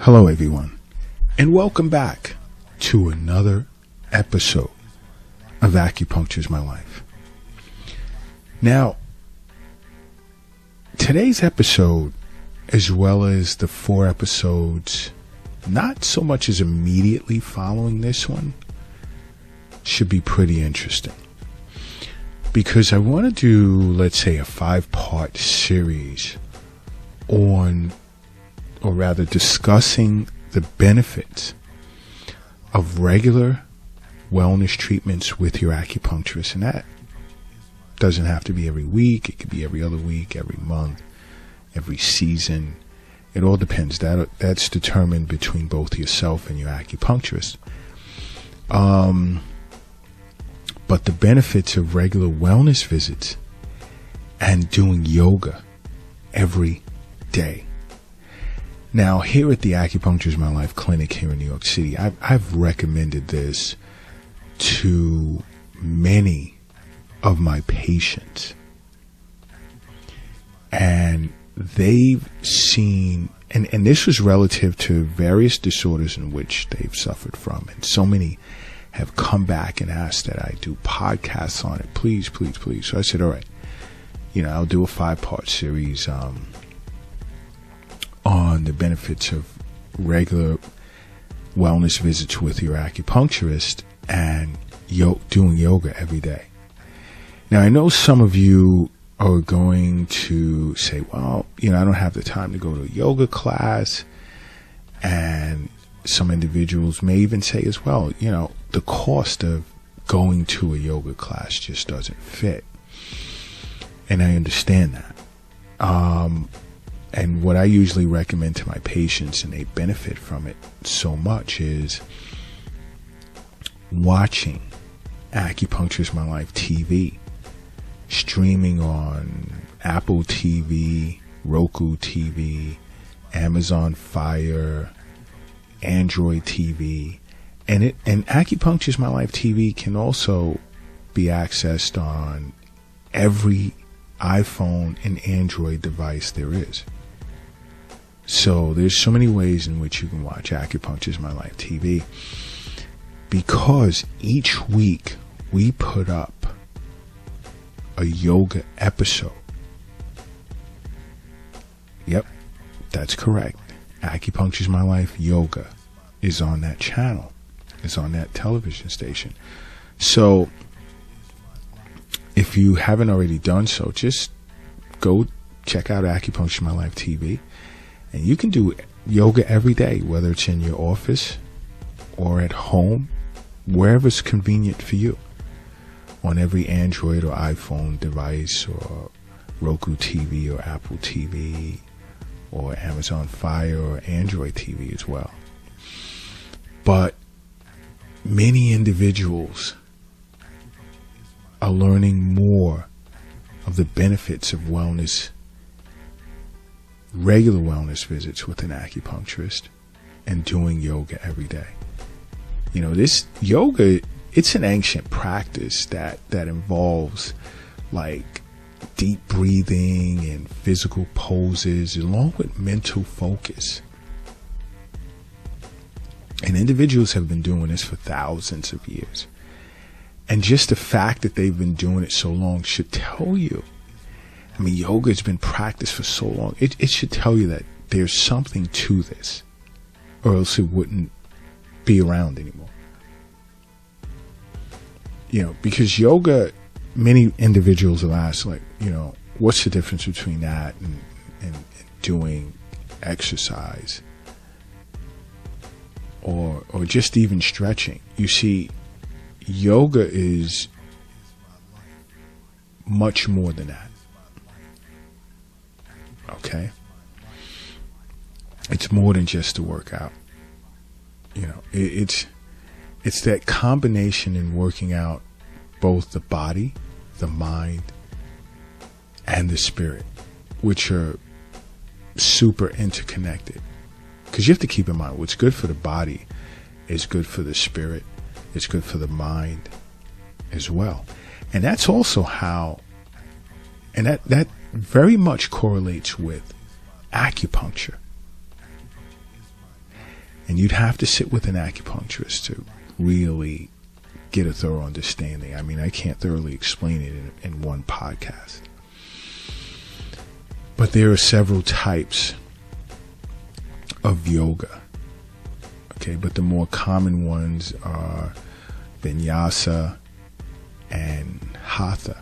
Hello everyone, and welcome back to another episode of Acupuncture is My Life. Now, today's episode, as well as the 4 episodes, not so much as immediately following this one, should be pretty interesting. Because I want to do, let's say, a 5-part series on, or rather discussing the benefits of regular wellness treatments with your acupuncturist. And that doesn't have to be every week. It could be every other week, every month, every season. It all depends. That's determined between both yourself and your acupuncturist. But the benefits of regular wellness visits and doing yoga every day. Now, here at the Acupuncture is My Life clinic here in New York City, I've recommended this to many of my patients. And they've seen, and this was relative to various disorders in which they've suffered from. And so many have come back and asked that I do podcasts on it. Please, please, please. So I said, all right, I'll do a 5-part series on the benefits of regular wellness visits with your acupuncturist and doing yoga every day. Now, I know some of you are going to say, well, I don't have the time to go to a yoga class. And some individuals may even say as well, the cost of going to a yoga class just doesn't fit. And I understand that. And what I usually recommend to my patients, and they benefit from it so much, is watching Acupuncture is My Life TV, streaming on Apple TV, Roku TV, Amazon Fire, Android TV, and Acupuncture is My Life TV can also be accessed on every iPhone and Android device there is. So there's so many ways in which you can watch Acupuncture is My Life TV, because each week we put up a yoga episode. Yep, that's correct. Acupuncture is My Life Yoga is on that channel. It's on that television station. So if you haven't already done so, just go check out Acupuncture is My Life TV. And you can do yoga every day, whether it's in your office or at home, wherever's convenient for you, on every Android or iPhone device, or Roku TV or Apple TV, or Amazon Fire or Android TV as well. But many individuals are learning more of the benefits of regular wellness visits with an acupuncturist and doing yoga every day. This yoga, it's an ancient practice that involves like deep breathing and physical poses along with mental focus. And individuals have been doing this for thousands of years. And just the fact that they've been doing it so long should tell you, yoga has been practiced for so long. It should tell you that there's something to this, or else it wouldn't be around anymore. Because yoga, many individuals will ask, what's the difference between that and doing exercise or just even stretching? You see, yoga is much more than that. Okay? It's more than just a workout. It's that combination in working out both the body, the mind, and the spirit, which are super interconnected. Because you have to keep in mind, what's good for the body is good for the spirit, it's good for the mind as well. And that's also how, and that very much correlates with acupuncture. And you'd have to sit with an acupuncturist to really get a thorough understanding. I mean, I can't thoroughly explain it in one podcast. But there are several types of yoga. Okay, but the more common ones are vinyasa and hatha.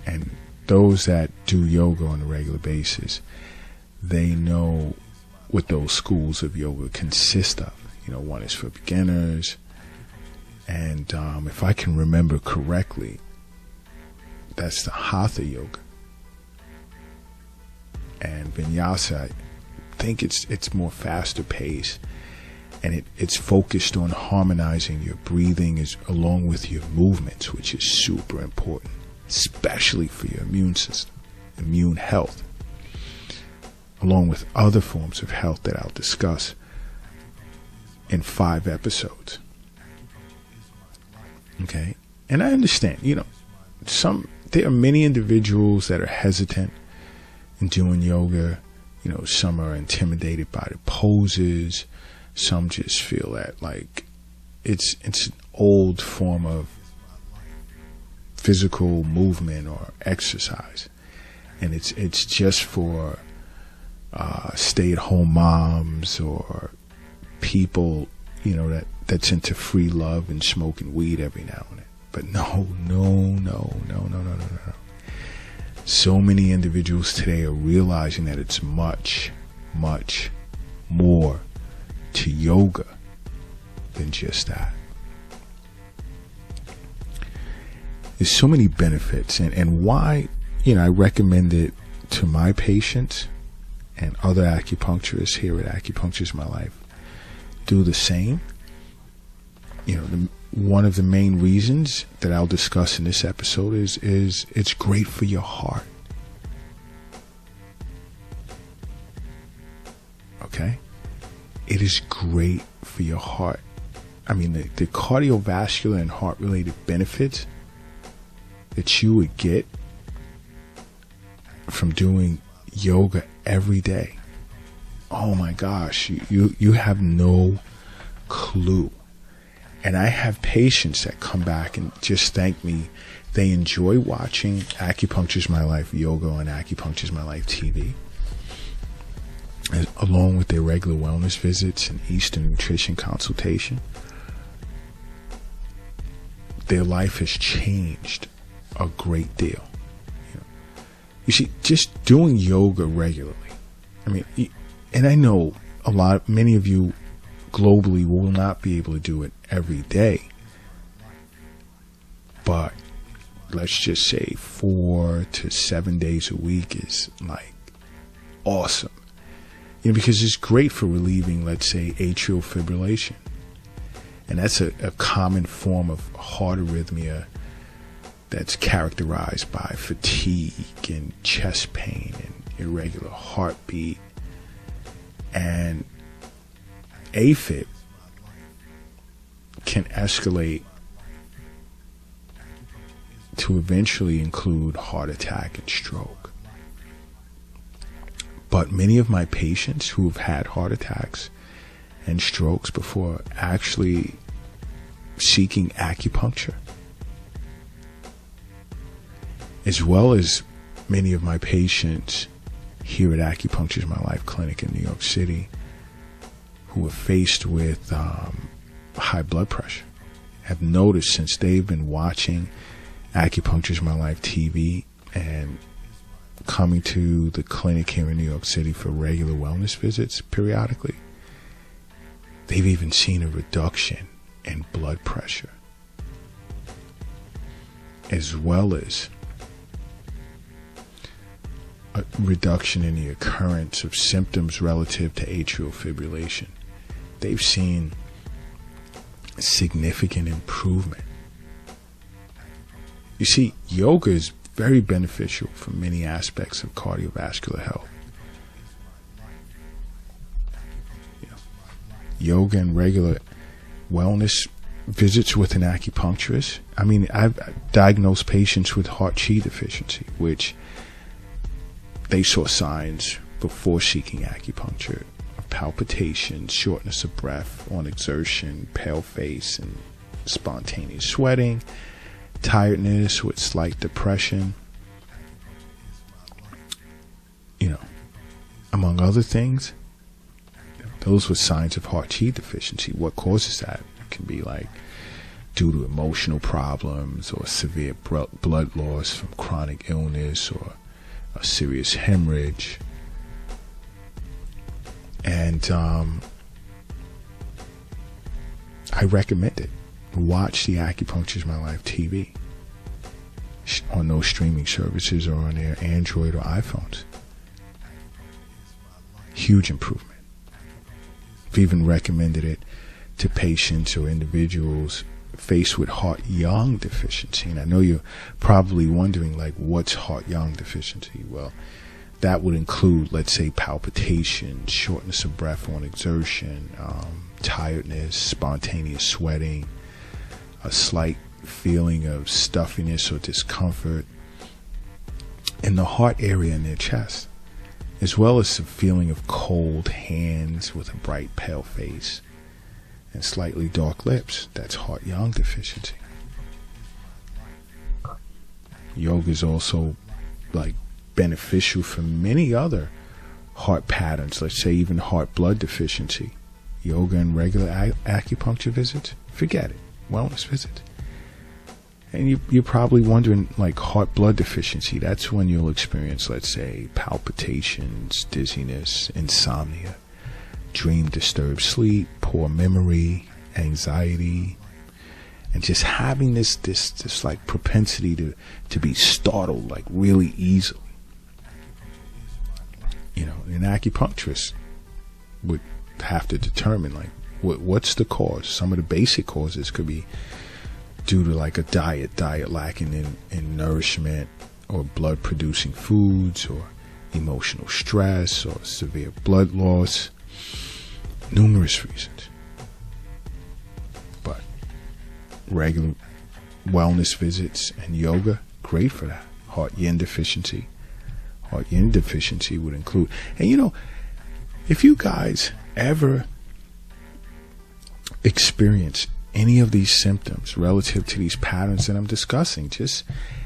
And those that do yoga on a regular basis, they know what those schools of yoga consist of. You know, one is for beginners, and if I can remember correctly, that's the hatha yoga. And vinyasa, I think it's more faster paced, and it's focused on harmonizing your breathing along with your movements, which is super important, especially for your immune system, immune health, along with other forms of health that I'll discuss in 5 episodes. Okay? And I understand, you know, there are many individuals that are hesitant in doing yoga. You know, some are intimidated by the poses. Some just feel that, like, it's an old form of physical movement or exercise. And it's just for stay-at-home moms or people, you know, that's into free love and smoking weed every now and then. But no. So many individuals today are realizing that it's much, much more to yoga than just that. There's so many benefits, and why, you know, I recommend it to my patients and other acupuncturists here at Acupuncture is My Life do the same. You know, one of the main reasons that I'll discuss in this episode is it's great for your heart. Okay? It is great for your heart. I mean, the cardiovascular and heart-related benefits that you would get from doing yoga every day. Oh my gosh, you have no clue. And I have patients that come back and just thank me. They enjoy watching Acupuncture's My Life Yoga on Acupuncture's My Life TV, along with their regular wellness visits and Eastern nutrition consultation. Their life has changed a great deal. You see, just doing yoga regularly. I mean, and I know many of you globally will not be able to do it every day. But let's just say 4 to 7 days a week is like awesome. You know, because it's great for relieving, let's say, atrial fibrillation. And that's a common form of heart arrhythmia that's characterized by fatigue and chest pain and irregular heartbeat. And AFib can escalate to eventually include heart attack and stroke. But many of my patients who have had heart attacks and strokes before actually seeking acupuncture, as well as many of my patients here at Acupuncture's My Life Clinic in New York City who are faced with high blood pressure, have noticed since they've been watching Acupuncture's My Life TV and coming to the clinic here in New York City for regular wellness visits periodically, they've even seen a reduction in blood pressure, as well as a reduction in the occurrence of symptoms relative to atrial fibrillation. They've seen significant improvement. You see, yoga is very beneficial for many aspects of cardiovascular health. You know, yoga and regular wellness visits with an acupuncturist. I mean, I've diagnosed patients with heart chi deficiency, which they saw signs before seeking acupuncture of palpitations, shortness of breath on exertion, pale face and spontaneous sweating, tiredness with slight depression, among other things. Those were signs of heart chi deficiency. What causes that? It can be like due to emotional problems or severe blood loss from chronic illness or a serious hemorrhage. And I recommend it. Watch the Acupuncture is My Life TV on those streaming services or on their Android or iPhones. Huge improvement. I've even recommended it to patients or individuals faced with heart-yang deficiency. And I know you're probably wondering, like, what's heart-yang deficiency? Well, that would include, let's say, palpitations, shortness of breath on exertion, tiredness, spontaneous sweating, a slight feeling of stuffiness or discomfort in the heart area in their chest, as well as a feeling of cold hands with a bright pale face and slightly dark lips. That's heart-yang deficiency. Yoga is also beneficial for many other heart patterns. Let's say even heart blood deficiency. Yoga and regular acupuncture visits, forget it. Wellness visits. And you're probably wondering, heart blood deficiency, that's when you'll experience, let's say, palpitations, dizziness, insomnia, dream disturbed sleep, poor memory, anxiety, and just having this propensity to be startled really easily. An acupuncturist would have to determine what's the cause. Some of the basic causes could be due to a diet lacking in nourishment or blood producing foods or emotional stress or severe blood loss. Numerous reasons. But regular wellness visits and yoga, great for that. Heart-yin deficiency. Heart-yin deficiency would include, and if you guys ever experience any of these symptoms relative to these patterns that I'm discussing,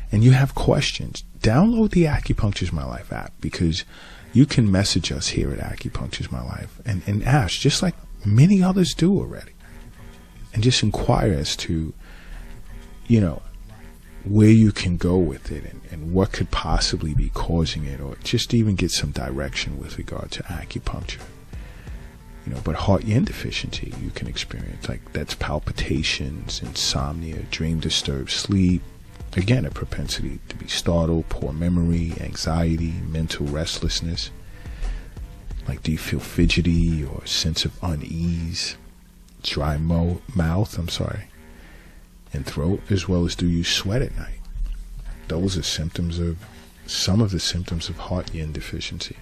and you have questions, download the Acupuncture is My Life app, because you can message us here at Acupuncture is My Life and ask, just like many others do already, and just inquire as to, where you can go with it and what could possibly be causing it, or just even get some direction with regard to acupuncture. But heart-yin deficiency you can experience, that's palpitations, insomnia, dream disturbed sleep, again a propensity to be startled, poor memory, anxiety, mental restlessness. Do you feel fidgety or a sense of unease, dry mouth, and throat, as well as do you sweat at night? Those are some of the symptoms of heart-yin deficiency.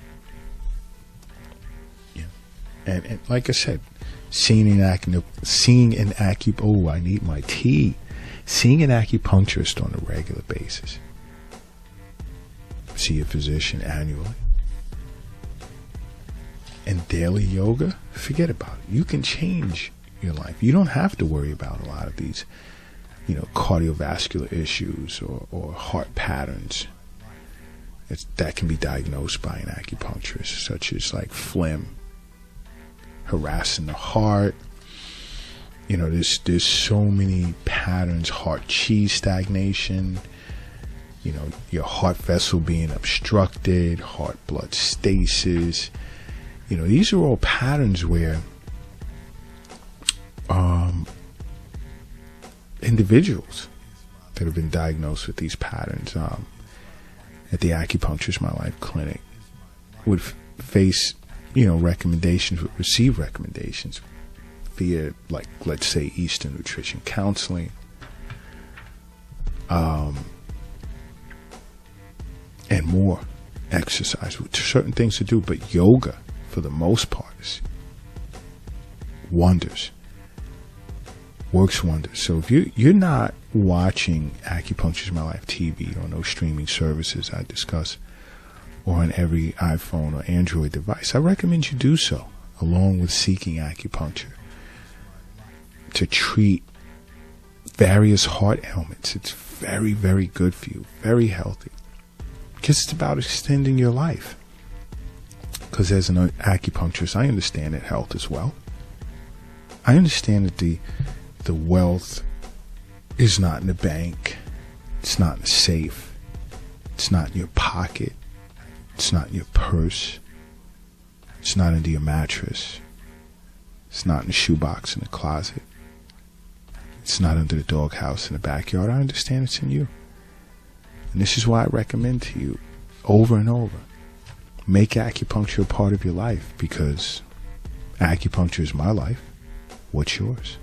And like I said, seeing an acupuncturist on a regular basis. See a physician annually. And daily yoga, forget about it. You can change your life. You don't have to worry about a lot of these, cardiovascular issues or heart patterns that can be diagnosed by an acupuncturist, such as phlegm, harassing the heart. There's so many patterns. Heart chi stagnation, your heart vessel being obstructed, heart blood stasis. These are all patterns where individuals that have been diagnosed with these patterns at the Acupuncture is My Life clinic would face receive recommendations via, let's say, Eastern nutrition counseling, and more exercise, certain things to do. But yoga, for the most part, is works wonders. So if you're not watching Acupuncture is My Life TV on those streaming services I discuss, or on every iPhone or Android device, I recommend you do so. along with seeking acupuncture to treat various heart ailments. It's very, very good for you, very healthy, because it's about extending your life. Because as an acupuncturist, I understand that health is wealth. I understand that the wealth is not in the bank, it's not in the safe, it's not in your pocket, it's not in your purse, it's not under your mattress, it's not in the shoebox in the closet, it's not under the doghouse in the backyard. I understand it's in you. And this is why I recommend to you over and over, make acupuncture a part of your life, because acupuncture is my life. What's yours?